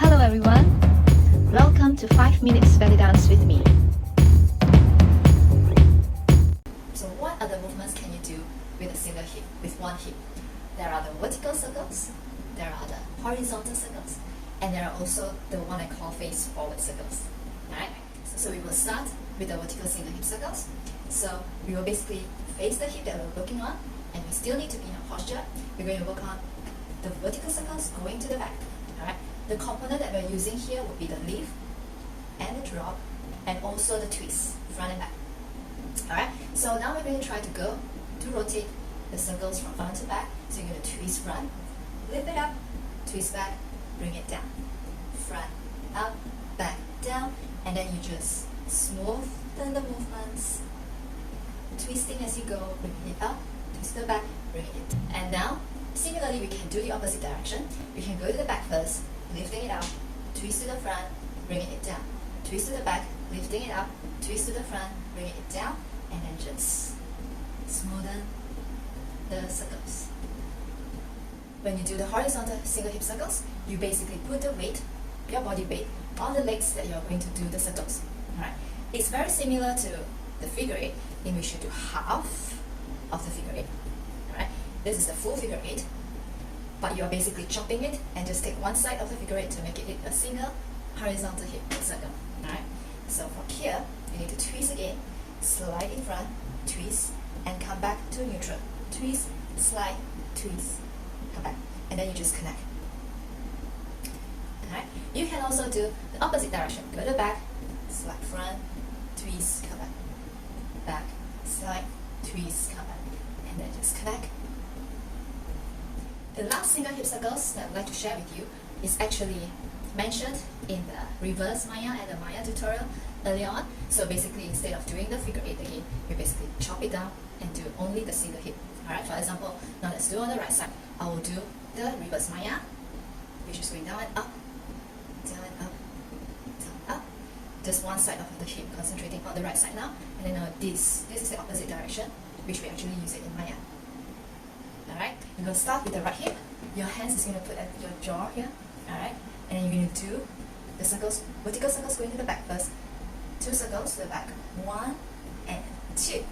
Hello everyone, welcome to 5 minutes belly dance with me. So what other movements can you do with a single hip, with one hip? There are the vertical circles, there are the horizontal circles, and there are also the one I call face forward circles. Alright, so we will start with the vertical single hip circles. So we will basically face the hip that we're working on, and we still need to be in a posture. We're going to work on the vertical circles going to the back. Alright, the component that we're using here would be the lift and the drop, and also the twist, front and back. Alright, so now we're going to try to go to rotate the circles from front to back. So you're going to twist front, lift it up, twist back, bring it down. Front, up, back, down, and then you just smoothen the movements, twisting as you go, bringing it up, twist to the back, bringing it down. And now, similarly, we can do the opposite direction. We can go to the back first, lifting it up, twist to the front, bringing it down. Twist to the back, lifting it up, twist to the front, bringing it down, and then just smoothen the circles. When you do the horizontal single hip circles, you basically put the weight, your body weight, on the legs that you're going to do the circles. Alright, it's very similar to the figure eight, in which you do half of the figure eight. Alright, this is the full figure eight, but you're basically chopping it and just take one side of the figure eight to make it a single horizontal hip circle. Alright, so from here, you need to twist again, slide in front, twist, and come back to neutral. Twist, slide, twist, come back, and then you just connect. Alright, you can also do the opposite direction. Go to the back, slide front, twist, come back, back, slide, twist, come back, and then just connect. The last single hip circles that I'd like to share with you is actually mentioned in the reverse Maya and the Maya tutorial earlier on. So basically, instead of doing the figure eight again, you basically chop it down and do only the single hip. Alright, for example, now let's do on the right side. I will do the reverse Maya, which is going down and up, down and up, down, up. Just one side of the hip, concentrating on the right side now. And then this is the opposite direction, which we actually use it in Maya. Alright, you're going to start with the right hip. Your hands is going to put at your jaw here. Alright, and then you're going to do the circles, vertical circles going to the back first. 2 circles to the back, 1 and 2.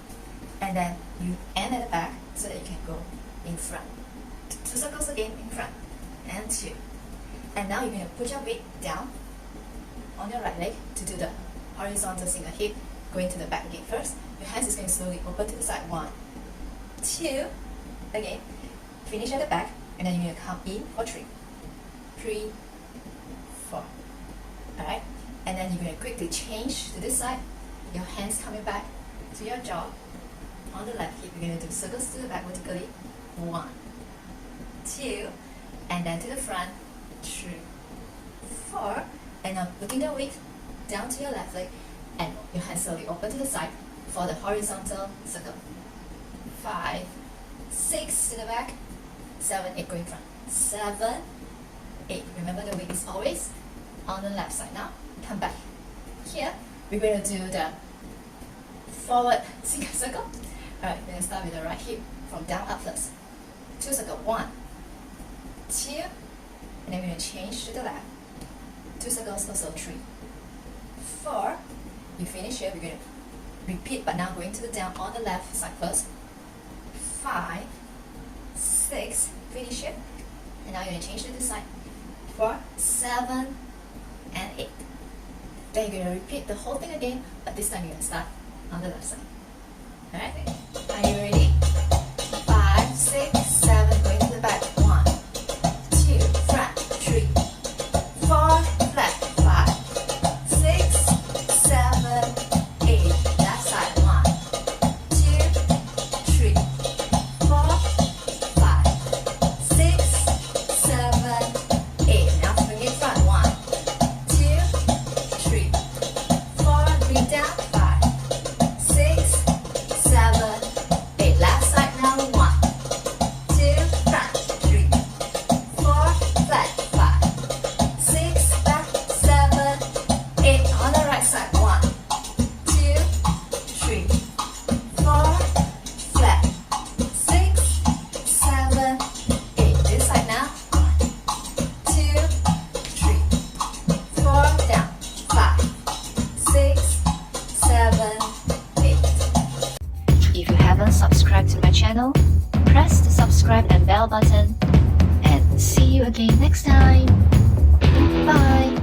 And then you end at the back so that you can go in front. 2 circles again in front, and 2. And now you're going to put your weight down on your right leg to do the horizontal single hip, going to the back again first. Your hands is going to slowly open to the side, 1, 2, again, finish at the back, and then you're going to come in for 3, 3, 4. Alright, and then you're going to quickly change to this side, your hands coming back to your jaw. On the left hip, you're going to do circles to the back vertically, 1, 2, and then to the front, 3, 4, and now putting the weight down to your left leg, and your hands slowly open to the side for the horizontal circle. 5, 6 to the back, 7, 8 going front, 7, 8. Remember the weight is always on the left side. Now come back here. We're going to do the forward single circle. Alright, we're going to start with the right hip from down up first. 2 circle, 1, 2, and then we're going to change to the left. 2 circles, also 3, 4. You finish here. We're going to repeat, but now going to the down on the left side first. 5, 6, finish it, and now you're going to change to this side for 7 and 8. Then you're going to repeat the whole thing again, but this time you're going to start on the left side. Alright, are you ready? 5, 6, 7, going to the back, 1, 2, front, 3, 4, flat, 5, 6, 7, 8, left side, 1, 2, 3, 4, 5, 6, 7, 8. Now bring it front. 1, 2, 3, 4. Bring it down. 5, 6, 7, 8. haven't subscribed to my channel, press the subscribe and bell button. And see you again next time. Bye.